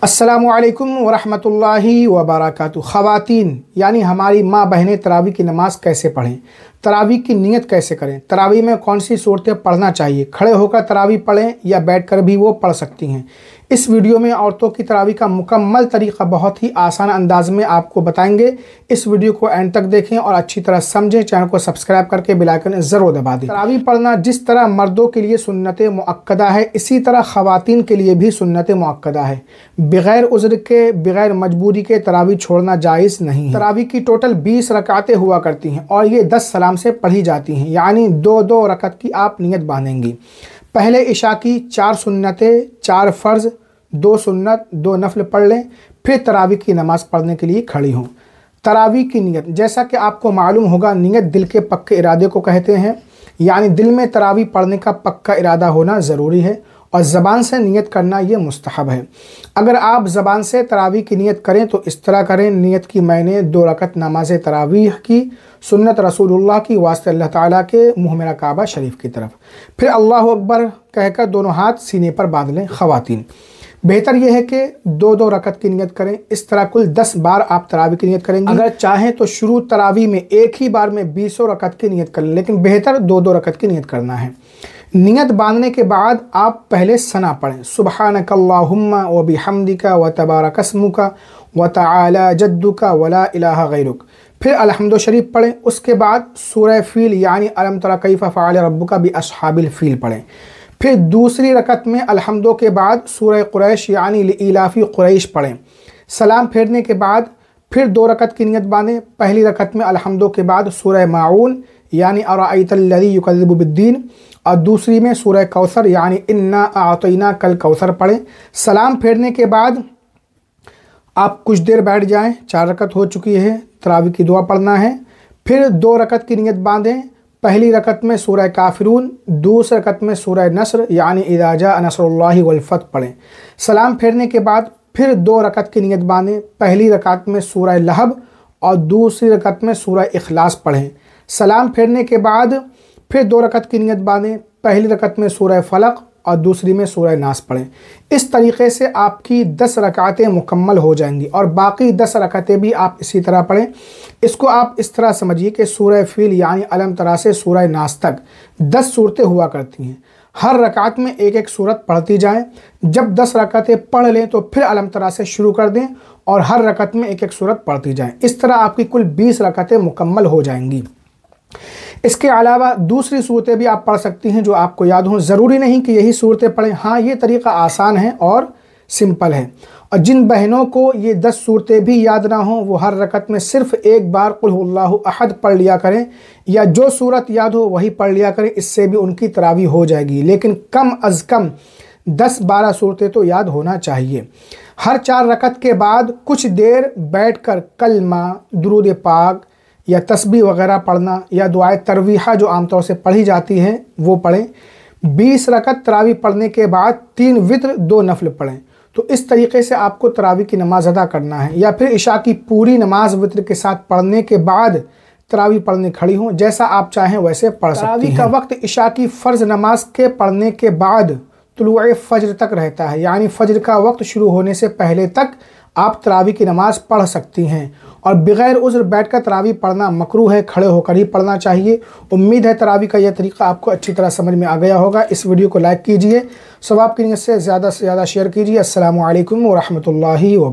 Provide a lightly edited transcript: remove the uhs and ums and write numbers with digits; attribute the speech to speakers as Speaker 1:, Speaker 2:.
Speaker 1: अस्सलामुअलैकुम वरहमतुल्लाहि वबरकातुहू। ख़वातीन यानी हमारी माँ बहनें तरावी की नमाज़ कैसे पढ़ें, तरावी की नियत कैसे करें, तरावी में कौन सी सूरतें पढ़ना चाहिए, खड़े होकर तरावी पढ़ें या बैठकर भी वो पढ़ सकती हैं। इस वीडियो में औरतों की तरावी का मुकम्मल तरीक़ा बहुत ही आसान अंदाज में आपको बताएंगे। इस वीडियो को एंड तक देखें और अच्छी तरह समझें। चैनल को सब्सक्राइब करके बेल आइकन ज़रूर दबा दें। तरावी पढ़ना जिस तरह मर्दों के लिए सुन्नत मुअक्कदा है, इसी तरह ख़वातीन के लिए भी सुन्नत मुअक्कदा है। बग़ैर उज़्र के, बग़ैर मजबूरी के तरावी छोड़ना जायज़ नहीं है। तरावी की टोटल 20 रकातें हुआ करती हैं और ये 10 सलाम से पढ़ी जाती हैं, यानी 2-2 रकत की आप नियत बांधेंगी। पहले इशा की 4 सुन्नतें, 4 फ़र्ज़, 2 सुन्नत, 2 नफल पढ़ लें, फिर तरावी की नमाज़ पढ़ने के लिए खड़ी हों। तरावी की नियत, जैसा कि आपको मालूम होगा, नियत दिल के पक्के इरादे को कहते हैं, यानी दिल में तरावी पढ़ने का पक्का इरादा होना ज़रूरी है और ज़बान से नियत करना ये मुस्तहब है। अगर आप ज़बान से तरावी की नियत करें तो इस तरह करें, नियत की मैंने 2 रकत नमाज तरावीह की, सुन्नत रसूलुल्लाह की, वास्ते अल्लाह ताला के, मुँह मेरा काबा शरीफ की तरफ। फिर अल्लाहु अकबर कहकर दोनों हाथ सीने पर बांध लें। ख़वातीन, बेहतर यह है कि 2-2 रकत की नियत करें। इस तरह कुल 10 बार आप तरावी की नियत करेंगे। अगर चाहें तो शुरू तरावी में एक ही बार में 20 रकत की नियत करें, लेकिन बेहतर 2-2 रकत की नियत करना है। नियत बांधने के बाद आप पहले सना पढ़ें, सुब्हानकल्लाहुम्मा व बिहम्दिका व तबारक अस्मुका व तआला जद्दुका व ला इलाहा गैरुक। फिर अलहम्दु शरीफ पढ़ें। उसके बाद सूरह फ़ील यानी अलम तरा कैफ़ फ़अल रब्बुका बि अस्हाबिल फ़ील पढ़ें। फिर दूसरी रकत में अलहम्दु के बाद सूरह कुरैश यानी लिइलाफ़ी कुरैश पढ़ें। सलाम फेरने के बाद फिर 2 रकत की नियत बांधें। पहली रकत में अलहम्दु के बाद सूरह माऊन यानी अराअयतल्लज़ी युकज़्ज़िबु बिद्दीन और दूसरी में सूरह कौसर यानी इन्ना आतैना कल कौसर पढ़ें। सलाम फेरने के बाद आप कुछ देर बैठ जाएं। 4 रकत हो चुकी है, तरावी की दुआ पढ़ना है। फिर 2 रकत की नियत बांधें। पहली रकत में सूरह काफिरून, दूसरी रकत में सूरह नस्र यानी इज़ा जाअ नस्रुल्लाहि वल फ़त्ह पढ़ें। सलाम फेरने के बाद फिर 2 रकत की नियत बांधें। पहली रकत में सूरह लहब और दूसरी रकत में सूरह इखलास पढ़ें। सलाम फेरने के बाद फिर 2 रकत की नियत बांधें। पहली रकत में सूरह फलक और दूसरी में सूरह नास पढ़ें। इस तरीक़े से आपकी 10 रकातें मुकम्मल हो जाएंगी और बाकी 10 रकातें भी आप इसी तरह पढ़ें। इसको आप इस तरह समझिए कि सूरह फ़ील यानी अलम तरा से सूरह नास तक 10 सूरतें हुआ करती हैं। हर रकात में एक एक सूरत पढ़ती जाएं। जब 10 रकातें पढ़ लें तो फिर अलम तरा से शुरू कर दें और हर रकत में एक एक सूरत पढ़ती जाएं। इस तरह आपकी कुल 20 रकातें मुकम्मल हो जाएंगी। इसके अलावा दूसरी सूरतें भी आप पढ़ सकती हैं जो आपको याद हों। ज़रूरी नहीं कि यही सूरतें पढ़ें। हाँ, ये तरीक़ा आसान है और सिंपल है। और जिन बहनों को ये 10 सूरतें भी याद ना हों, वो हर रकत में सिर्फ़ एक बार कुल हुवल्लाहु अहद पढ़ लिया करें या जो सूरत याद हो वही पढ़ लिया करें। इससे भी उनकी तरावी हो जाएगी, लेकिन कम अज़ कम 10-12 सूरतें तो याद होना चाहिए। हर 4 रकत के बाद कुछ देर बैठकर कलमा, दुरूद पाक या तस्बीह वगैरह पढ़ना या दुआए तरवीहा जो आमतौर से पढ़ी जाती है वो पढ़ें। 20 रकत तरावी पढ़ने के बाद 3 वित्र, 2 नफल पढ़ें। तो इस तरीके से आपको तरावी की नमाज अदा करना है। या फिर इशा की पूरी नमाज वित्र के साथ पढ़ने के बाद तरावी पढ़ने खड़ी हों। जैसा आप चाहें वैसे पढ़ सकती हैं। तरावी का वक्त इशा की फ़र्ज़ नमाज के पढ़ने के बाद तुलूए फ़ज्र तक रहता है, यानी फ़ज्र का वक्त शुरू होने से पहले तक आप तरावी की नमाज पढ़ सकती हैं। और बग़ैर उज़्र बैठकर तरावी पढ़ना मकरूह है, खड़े होकर ही पढ़ना चाहिए। उम्मीद है तरावी का यह तरीक़ा आपको अच्छी तरह समझ में आ गया होगा। इस वीडियो को लाइक कीजिए, सवाब की नियत से ज़्यादा शेयर कीजिए। अस्सलामु अलैकुम व रहमतुल्लाहि व